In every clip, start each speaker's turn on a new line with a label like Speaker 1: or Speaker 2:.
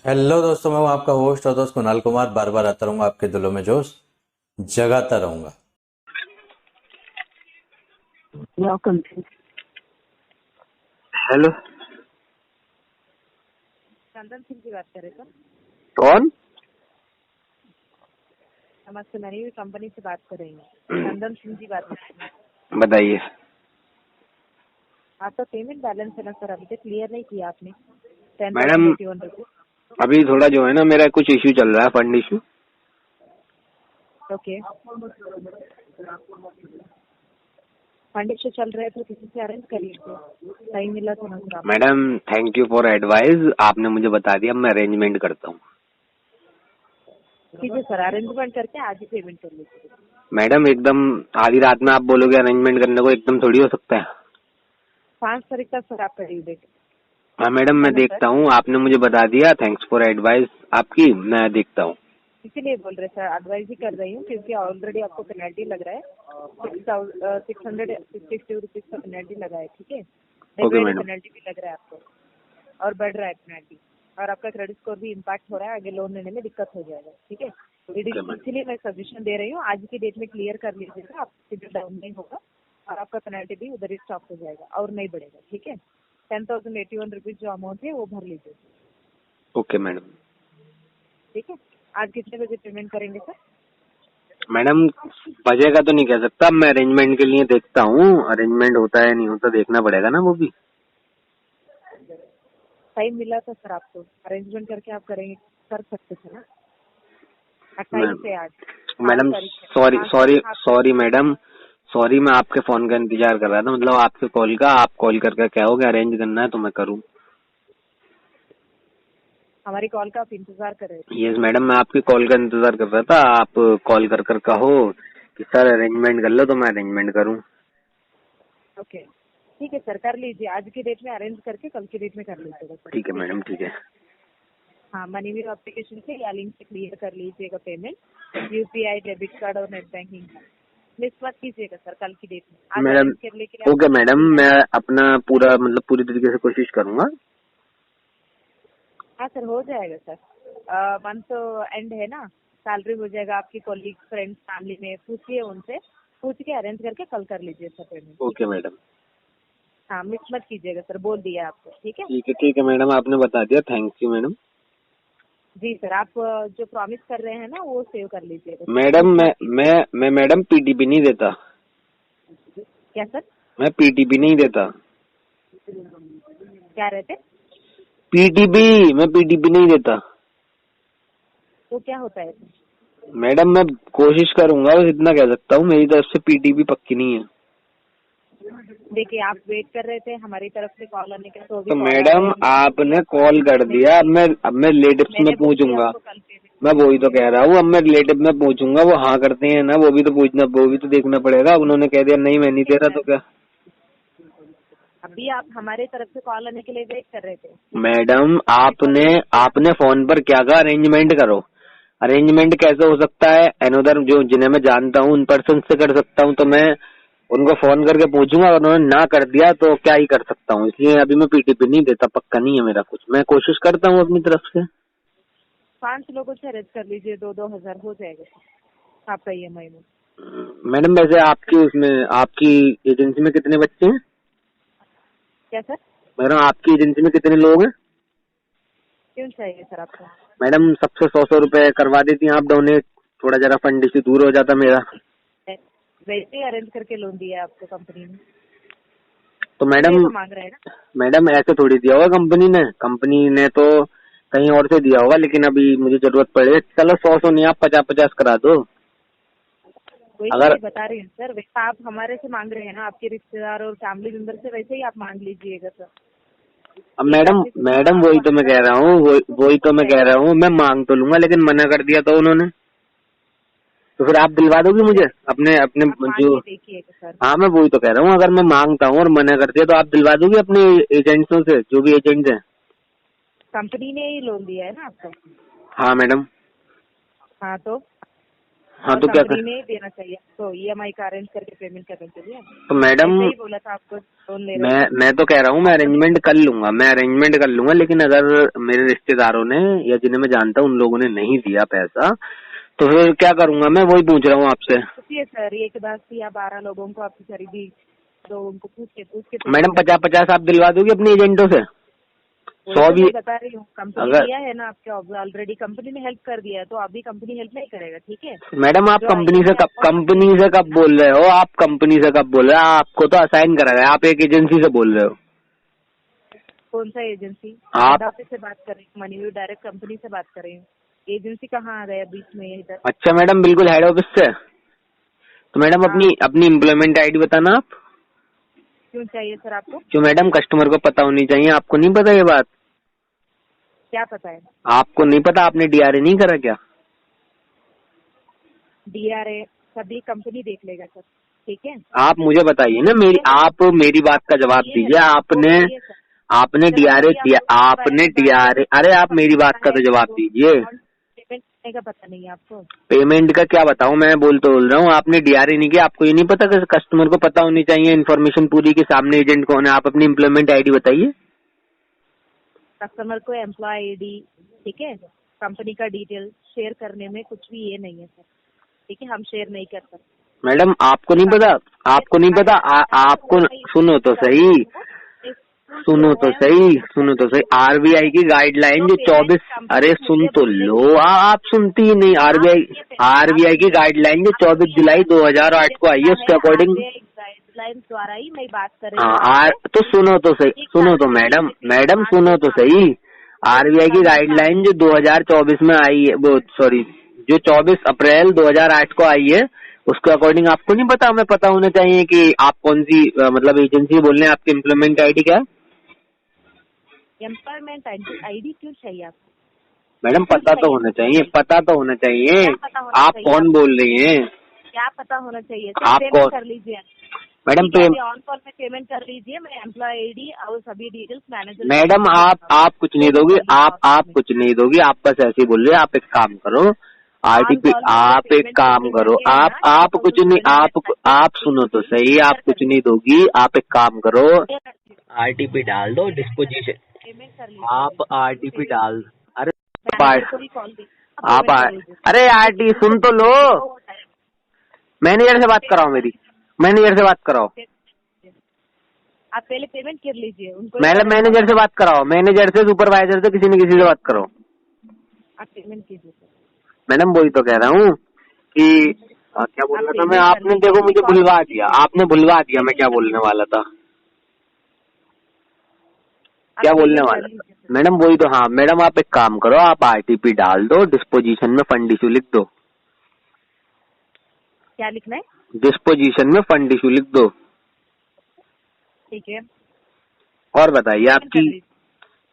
Speaker 1: Hello दोस्तों, मैं हूं आपका होस्ट और दोस्त कुणाल कुमार। बार बार आता रहूंगा, आपके दिलों में जोश जगाता रहूंगा।
Speaker 2: Welcome to
Speaker 3: hello.
Speaker 2: Chandan Singh की बात करें सर।
Speaker 3: कौन?
Speaker 2: नमस्ते, मैंने भी कंपनी से बात कर रही हूँ। चंदन सिंह जी बात कर रही हूँ।
Speaker 3: बताइए।
Speaker 2: आपका पेमेंट बैलेंस है ना सर, अभी तक क्लियर नहीं किया आपने।
Speaker 3: Madam
Speaker 2: 10,081 rupees.
Speaker 3: अभी थोड़ा जो है ना, मेरा कुछ इश्यू चल रहा है, fund issue.
Speaker 2: Okay, fund issue चल रहा है तो किसी से अरेंज करिए, टाइम मिला तो ना सर आपको।
Speaker 3: Madam thank you for advice, आपने मुझे बता दिया, मैं अरेंजमेंट करता हूँ।
Speaker 2: ठीक है सर, अरेंजमेंट करके आज ही पेमेंट कर लीजिए।
Speaker 3: मैडम एकदम आधी रात में आप बोलोगे अरेंजमेंट करने को, एकदम थोड़ी हो सकता है।
Speaker 2: 5 तारीख तक सर आपका ड्यू डेट
Speaker 3: हाँ मैडम,
Speaker 2: है
Speaker 3: मैं
Speaker 2: ना सर,
Speaker 3: देखता हूँ, आपने मुझे बता दिया, थैंक्स फॉर एडवाइस आपकी, मैं देखता हूँ।
Speaker 2: इसीलिए बोल रहे सर, एडवाइस ही कर रही हूँ क्योंकि ऑलरेडी आपको पेनल्टी लग रहा है। 660 रुपीज का पेनल्टी लगा है, ठीक है।
Speaker 3: Okay
Speaker 2: regular
Speaker 3: madam.
Speaker 2: पेनल्टी भी लग रहा है आपको और बढ़ रहा है पेनल्टी, और आपका क्रेडिट स्कोर भी इम्पैक्ट हो रहा है, आगे लोन लेने में दिक्कत हो जाएगा, ठीक है।
Speaker 3: Okay madam.
Speaker 2: इसीलिए मैं सजेशन दे रही हूँ, आज की डेट में क्लियर कर लीजिएगा, आपका सिबिल डाउन नहीं होगा और आपका पेनल्टी भी उधर ही स्टॉप हो जाएगा और नहीं बढ़ेगा, ठीक है। 10,081 रुपीज जो अमाउंट है वो भर लीजिए,
Speaker 3: ओके मैडम।
Speaker 2: ठीक है। आज कितने बजे पेमेंट करेंगे सर?
Speaker 3: मैडम बजेगा तो नहीं कह सकता, मैं अरेंजमेंट के लिए देखता हूँ, अरेंजमेंट होता है नहीं होता देखना पड़ेगा ना वो भी।
Speaker 2: टाइम मिला था सर आपको, अरेंजमेंट करके आप करेंगे, कर सकते थे ना। 28
Speaker 3: मैम
Speaker 2: से आज 5
Speaker 3: मैडम
Speaker 2: तारीख है,
Speaker 3: सॉरी
Speaker 2: 5
Speaker 3: सॉरी
Speaker 2: तारीख आपको।
Speaker 3: सॉरी मैडम, सॉरी, मैं आपके फोन का इंतजार कर रहा था, मतलब आपके कॉल का। आप कॉल करके कहोगे अरेंज करना है तो मैं करूँ।
Speaker 2: हमारी कॉल का आप इंतजार कर रहे थे।
Speaker 3: यस मैडम, मैं आपकी कॉल का इंतजार कर रहा था, आप कॉल कर कहो कि सर अरेंजमेंट कर लो तो मैं अरेंजमेंट करूँ।
Speaker 2: ओके, ठीक है सर, कर लीजिए, आज की डेट में अरेंज करके कल की डेट में कर लीजिएगा सर,
Speaker 3: ठीक है
Speaker 2: ठीक है।
Speaker 3: मैडम, ठीक है।
Speaker 2: हाँ, मनी व्यू एप्लीकेशन से या लिंक से क्लियर कर लीजिएगा पेमेंट, यूपीआई, डेबिट कार्ड और नेट बैंकिंग का मिस मत कीजिएगा सर कल की डेट में। आज
Speaker 3: मैडम
Speaker 2: अरेंज करने के लिए
Speaker 3: ओके
Speaker 2: आपको डेट
Speaker 3: मैडम,
Speaker 2: मिल
Speaker 3: मैं
Speaker 2: जाएगा।
Speaker 3: अपना पूरा मतलब पूरी तरीके से कोशिश करूंगा।
Speaker 2: हाँ सर, हो जाएगा सर। मंथ एंड है ना, सैलरी हो जाएगा, आपकी कोलीग, फ्रेंड्स, फैमिली में पूछिए, उनसे पूछ के अरेंज करके कल कर लीजिए सर पेमेंट, ठीक
Speaker 3: ओके
Speaker 2: है।
Speaker 3: मैडम।
Speaker 2: हाँ, मिस मत कीजिएगा सर, बोल दिया आपको, ठीक है।
Speaker 3: ठीक है मैडम, आपने बता दिया, थैंक यू मैडम।
Speaker 2: जी सर, आप जो प्रॉमिस कर रहे हैं ना वो सेव कर लीजिएगा,
Speaker 3: मैडम
Speaker 2: मिस
Speaker 3: मैं
Speaker 2: मत कीजिए।
Speaker 3: मैं मैडम पीटीपी नहीं देता।
Speaker 2: क्या सर?
Speaker 3: मैं पीटीपी नहीं देता।
Speaker 2: क्या रहते?
Speaker 3: पीटीपी, मैं पीटीपी नहीं देता।
Speaker 2: तो क्या होता है?
Speaker 3: मैडम मैं कोशिश करूंगा, बस इतना कह सकता हूँ, मेरी तरफ से पीटीपी पक्की नहीं है।
Speaker 2: देखिए, आप वेट कर रहे थे हमारी तरफ से कॉल आने का, तो अभी
Speaker 3: तो
Speaker 2: कॉल आ गया
Speaker 3: मैडम
Speaker 2: है, मैंने बोल दिया
Speaker 3: आपने
Speaker 2: आज
Speaker 3: कॉल कर
Speaker 2: पेमेंट
Speaker 3: दिया,
Speaker 2: कीजिए।
Speaker 3: अब मैं रिलेटिव्स में
Speaker 2: मैंने बोल दिया
Speaker 3: पूछूंगा।
Speaker 2: आपको कल पेमेंट
Speaker 3: मैं
Speaker 2: करने
Speaker 3: वही
Speaker 2: के
Speaker 3: तो
Speaker 2: लिए।
Speaker 3: कह रहा हूँ, अब मैं रिलेटिव में पूछूंगा, वो हाँ करते हैं ना, वो भी तो पूछना, वो भी तो देखना पड़ेगा। उन्होंने कह दिया नहीं मैं नहीं
Speaker 2: ठीक है
Speaker 3: दे रहा, तो
Speaker 2: सर,
Speaker 3: क्या।
Speaker 2: अभी आप हमारे तरफ से कॉल आने के लिए वेट कर रहे थे, ठीक है।
Speaker 3: मैडम
Speaker 2: मैंने कॉल
Speaker 3: आपने
Speaker 2: पिक किया।
Speaker 3: आपने फोन पर क्या कहा, अरेंजमेंट करो। अरेंजमेंट कैसे हो सकता है? अनदर जो जिन्हें मैं जानता हूँ उन पर्सन से कर सकता हूँ, तो मैं उनको फोन करके पूछूंगा, और उन्होंने ना कर दिया तो क्या ही कर सकता हूँ। इसलिए अभी मैं पीटीपी नहीं देता, पक्का नहीं है मेरा कुछ, मैं कोशिश करता हूँ अपनी तरफ से।
Speaker 2: 5 लोगों से अरेंज कर लीजिए, 2-2 हजार हो जाएगा सर आपका EMI में।
Speaker 3: मैडम वैसे आपकी उसमें आपकी एजेंसी में कितने बच्चे हैं?
Speaker 2: क्या सर?
Speaker 3: मैडम आपकी एजेंसी में कितने लोग हैं?
Speaker 2: क्यों चाहिए सर आपको?
Speaker 3: मैडम सबसे 100-100 रुपए करवा देती हैं आप डोनेट, थोड़ा जरा फंड से दूर हो जाता मेरा।
Speaker 2: वैसे ही अरेंज करके लोन दिया है आपको कंपनी ने,
Speaker 3: तो
Speaker 2: इसीलिए
Speaker 3: मैडम
Speaker 2: तो मांग रहे हैं ना।
Speaker 3: मैडम ऐसे थोड़ी दिया होगा कंपनी ने तो कहीं और से दिया होगा, लेकिन अभी मुझे जरूरत पड़े, चलो 100 नहीं, आप 50-50 करा दो।
Speaker 2: वही तो
Speaker 3: अगर
Speaker 2: मैं बता रही हूँ सर, वैसा आप हमारे से मांग रहे हैं ना, आपके रिश्तेदार और फैमिली मेंबर से, वैसे ही आप मांग लीजिएगा सर।
Speaker 3: अब
Speaker 2: एक
Speaker 3: मैडम
Speaker 2: आदमी से तो
Speaker 3: मैडम
Speaker 2: आपको
Speaker 3: वही तो मैं
Speaker 2: 100
Speaker 3: कह रहा हूँ, वही तो
Speaker 2: हो
Speaker 3: मैं कह
Speaker 2: जाएगा।
Speaker 3: रहा हूँ, मैं मांग तो लूंगा, लेकिन मना कर दिया तो उन्होंने, तो फिर आप दिलवा दोगे मुझे अपने अपने
Speaker 2: आप मांग
Speaker 3: जो।
Speaker 2: के देखिएगा सर।
Speaker 3: हाँ मैं वही तो कह रहा हूँ, अगर मैं मांगता हूँ और मना कर दिया तो आप दिलवा दोगे अपने एजेंट्सों से, जो भी एजेंट्स हैं।
Speaker 2: कंपनी ने ही लोन दिया है ना आपको।
Speaker 3: हाँ मैडम।
Speaker 2: हाँ, तो
Speaker 3: हाँ
Speaker 2: और
Speaker 3: तो क्या
Speaker 2: कंपनी ने देना चाहिए तो ईएमआई का अरेंज करके पेमेंट करने के लिए।
Speaker 3: तो मैडम
Speaker 2: ऐसे ही बोला था आपको लोन ले रहे हो।
Speaker 3: मैं तो कह रहा हूँ मैं अरेंजमेंट कर लूंगा, लेकिन अगर मेरे रिश्तेदारों ने या जिन्हें मैं जानता हूँ उन लोगों ने नहीं दिया पैसा तो फिर क्या करूंगा? मैं वही पूछ रहा हूँ आपसे।
Speaker 2: पूछिए सर, एक 10 या 12 लोगों को आपकी खरीदी तो उनको पूछ के
Speaker 3: मैडम 50-50 आप दिलवा दोगे अपने एजेंटों से?
Speaker 2: वही
Speaker 3: 100
Speaker 2: तो
Speaker 3: भी
Speaker 2: मैं बता रही हूँ, कंपनी
Speaker 3: अगर
Speaker 2: दिया है ना आपके ऑलरेडी, कंपनी ने हेल्प कर दिया है तो अभी कंपनी हेल्प नहीं करेगा, ठीक है।
Speaker 3: मैडम आप
Speaker 2: जो
Speaker 3: कंपनी से
Speaker 2: IMI आपको
Speaker 3: कंपनी से कब बोल रहे हो? आप कंपनी से कब बोल रहे हो? आपको तो असाइन करा गया, आप एक एजेंसी से बोल रहे हो।
Speaker 2: कौन सा एजेंसी?
Speaker 3: आप
Speaker 2: हेड ऑफिस से बात कर रही हूँ, मनी डायरेक्ट कंपनी से बात कर रही हूँ। एजेंसी कहाँ आ गया बीच में इधर?
Speaker 3: अच्छा मैडम, बिल्कुल हेड ऑफिस से। तो मैडम
Speaker 2: हाँ,
Speaker 3: अपनी अपनी एम्प्लॉयमेंट आईडी बताना आप।
Speaker 2: क्यों चाहिए सर आपको?
Speaker 3: क्यों मैडम, कस्टमर को पता होनी चाहिए। आपको नहीं पता ये बात?
Speaker 2: क्या पता है?
Speaker 3: आपको नहीं पता? आपने डीआरए नहीं करा क्या?
Speaker 2: डीआरए सभी कंपनी देख लेगा सर, ठीक है।
Speaker 3: आप मुझे बताइए ना, आप मेरी बात का जवाब
Speaker 2: ये है
Speaker 3: दीजिए।
Speaker 2: ना, वो
Speaker 3: आपने
Speaker 2: बताइए सर।
Speaker 3: आपने
Speaker 2: चलो
Speaker 3: डीआरए
Speaker 2: अभी
Speaker 3: दिया,
Speaker 2: आपको
Speaker 3: आपने डीआरए, अरे आप मेरी बात का तो जवाब दीजिए।
Speaker 2: पेमेंट करने का पता नहीं है आपको?
Speaker 3: पेमेंट का क्या बताऊं, मैं बोल रहा हूँ आपने डीआरए नहीं किया। आपको ये नहीं पता कि कस्टमर को पता होनी चाहिए इन्फॉर्मेशन पूरी के सामने एजेंट कौन है? आप अपनी एम्प्लॉयमेंट आईडी बताइए।
Speaker 2: कस्टमर को एम्प्लॉय आईडी, ठीक है, कंपनी का डिटेल शेयर करने में कुछ भी ये नहीं है सर, ठीक है, हम शेयर नहीं कर सकते।
Speaker 3: मैडम आपको नहीं पता? आपको नहीं पता? आपको सुनो तो सही, सुनो तो सही। आरबीआई की गाइडलाइन जो 24, अरे सुन तो लो, आप सुनती ही नहीं। आरबीआई की गाइडलाइन जो 24 जुलाई 2008 को आई है उसके अकॉर्डिंग।
Speaker 2: गाइडलाइन द्वारा ही मैं बात कर रही हूँ
Speaker 3: हाँ तो सुनो तो सही, सुनो तो मैडम सुनो तो सही। आरबीआई की गाइडलाइन जो 2024 में आई है, वो सॉरी जो 24 अप्रैल 2008 को आई है, उसके अकॉर्डिंग आपको नहीं पता? हमें पता होना चाहिए कि आप कौन सी मतलब एजेंसी बोल रहे हैं। आपकी एम्प्लॉयमेंट आईडी क्या है?
Speaker 2: एम्प्लॉयमेंट आईडी क्यों चाहिए आपको?
Speaker 3: मैडम पता तो होना चाहिए, पता तो होना चाहिए।
Speaker 2: क्या पता होना
Speaker 3: आप
Speaker 2: चाहिए
Speaker 3: कौन
Speaker 2: आपको?
Speaker 3: बोल रही हैं?
Speaker 2: क्या पता होना चाहिए?
Speaker 3: आप
Speaker 2: पेमेंट
Speaker 3: कौन?
Speaker 2: कर लीजिए
Speaker 3: मैडम
Speaker 2: ठीक है, अभी ऑन कॉल में पेमेंट कर लीजिए। मैं एम्प्लॉय आईडी और सभी डिटेल्स मैनेजर।
Speaker 3: मैडम आप कुछ नहीं दोगी, आप कुछ नहीं दोगी, आप बस ऐसे ही बोल रहे हैं। आप एक काम करो, आरटीपी, आप एक काम करो, आप कुछ नहीं, आप सुनो तो सही, आप कुछ नहीं दोगी। आप एक काम करो, आरटीपी डाल दो डिस्पोजिशन।
Speaker 2: पेमेंट कर लीजिए।
Speaker 3: आप आरटीपी डाल, अरे
Speaker 2: मैनेजर को भी कॉल दी,
Speaker 3: आप अरे आरटी सुन तो लो, मैनेजर से बात कराओ, मेरी मैनेजर से बात कराओ।
Speaker 2: आप पहले पेमेंट कर लीजिए उनको।
Speaker 3: मैनेजर से बात कराओ, मैनेजर से, सुपरवाइजर से, किसी न किसी से बात करो।
Speaker 2: आप पेमेंट कीजिए।
Speaker 3: मैडम वही तो कह रहा हूँ कि क्या बोल रहा था मैं, आपने देखो मुझे भुलवा दिया, आपने भुलवा दिया मैं क्या बोलने वाला था, क्या बोलने वाला था। मैडम वही तो, हाँ मैडम आप एक काम करो, आप आरटीपी डाल दो, डिस्पोजिशन में फंड इशू लिख दो।
Speaker 2: क्या लिखना है?
Speaker 3: डिस्पोजिशन में फंड इशू लिख दो।
Speaker 2: ठीक है,
Speaker 3: और बताइए आपकी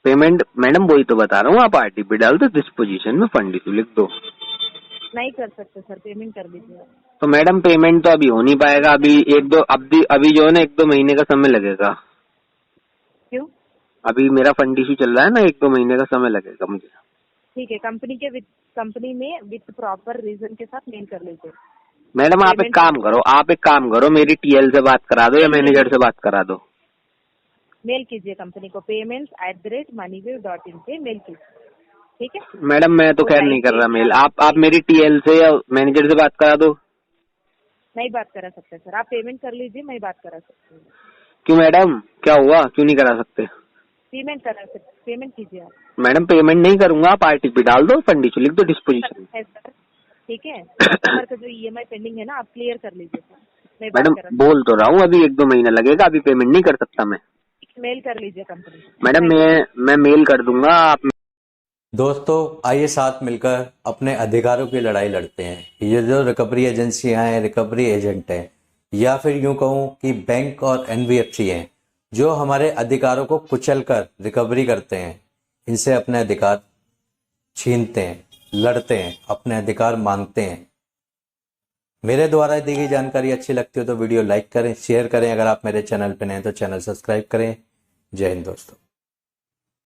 Speaker 3: पेमेंट। मैडम वही तो बता रहा हूँ, आप आरटीपी डाल दो, डिस्पोजिशन में फंड इशू लिख दो।
Speaker 2: नहीं कर सकते सर, पेमेंट कर दीजिए।
Speaker 3: तो मैडम पेमेंट तो अभी हो नहीं पाएगा, अभी अभी जो है ना 1-2 महीने का समय लगेगा।
Speaker 2: क्यों?
Speaker 3: अभी मेरा फंड इशू चल रहा है ना, 1-2 महीने का समय लगेगा मुझे।
Speaker 2: ठीक है, कंपनी में विथ प्रॉपर रीजन के साथ मेल कर लीजिए।
Speaker 3: मैडम आप एक काम करो, मेरी टीएल से बात करा दो या मैनेजर से बात करा दो।
Speaker 2: मेल कीजिए कंपनी को, payments@moneyview.in पे मेल कीजिए, ठीक है।
Speaker 3: मैडम मैं तो खैर नहीं कर रहा मेल, आप मेरी टीएल से या मैनेजर से बात करा दो।
Speaker 2: नहीं बात करा सकते सर, आप पेमेंट कर लीजिए, मैं बात करा सकती हूँ।
Speaker 3: क्यों मैडम, क्या हुआ, क्यों नहीं करा सकते?
Speaker 2: पेमेंट करा सकते, पेमेंट कीजिए आप।
Speaker 3: मैडम पेमेंट नहीं करूंगा, आप आरटीपी डाल दो, फंड इशू लिख दो डिस्पोजिशन।
Speaker 2: है सर, ठीक है। कस्टमर का जो ईएमआई पेंडिंग है ना, आप क्लियर कर लीजिए सर, मैं बात
Speaker 3: मैडम
Speaker 2: करा।
Speaker 3: बोल तो रहा हूँ, अभी 1-2 महीना लगेगा, अभी पेमेंट नहीं कर सकता मैं।
Speaker 2: मेल कर लीजिए कंपनी को।
Speaker 3: मैडम मैं मेल कर दूंगा। आप
Speaker 1: दोस्तों आइए साथ मिलकर अपने अधिकारों की लड़ाई लड़ते हैं। ये जो रिकवरी एजेंसियां हैं, रिकवरी एजेंट हैं, या फिर यूं कहूं कि बैंक और एनबीएफसी हैं, जो हमारे अधिकारों को कुचलकर रिकवरी करते हैं, इनसे अपने अधिकार छीनते हैं, लड़ते हैं, अपने अधिकार मांगते हैं। मेरे द्वारा दी गई जानकारी अच्छी लगती हो तो वीडियो लाइक करें, शेयर करें। अगर आप मेरे चैनल पर नए हैं तो चैनल सब्सक्राइब करें। जय हिंद दोस्तों।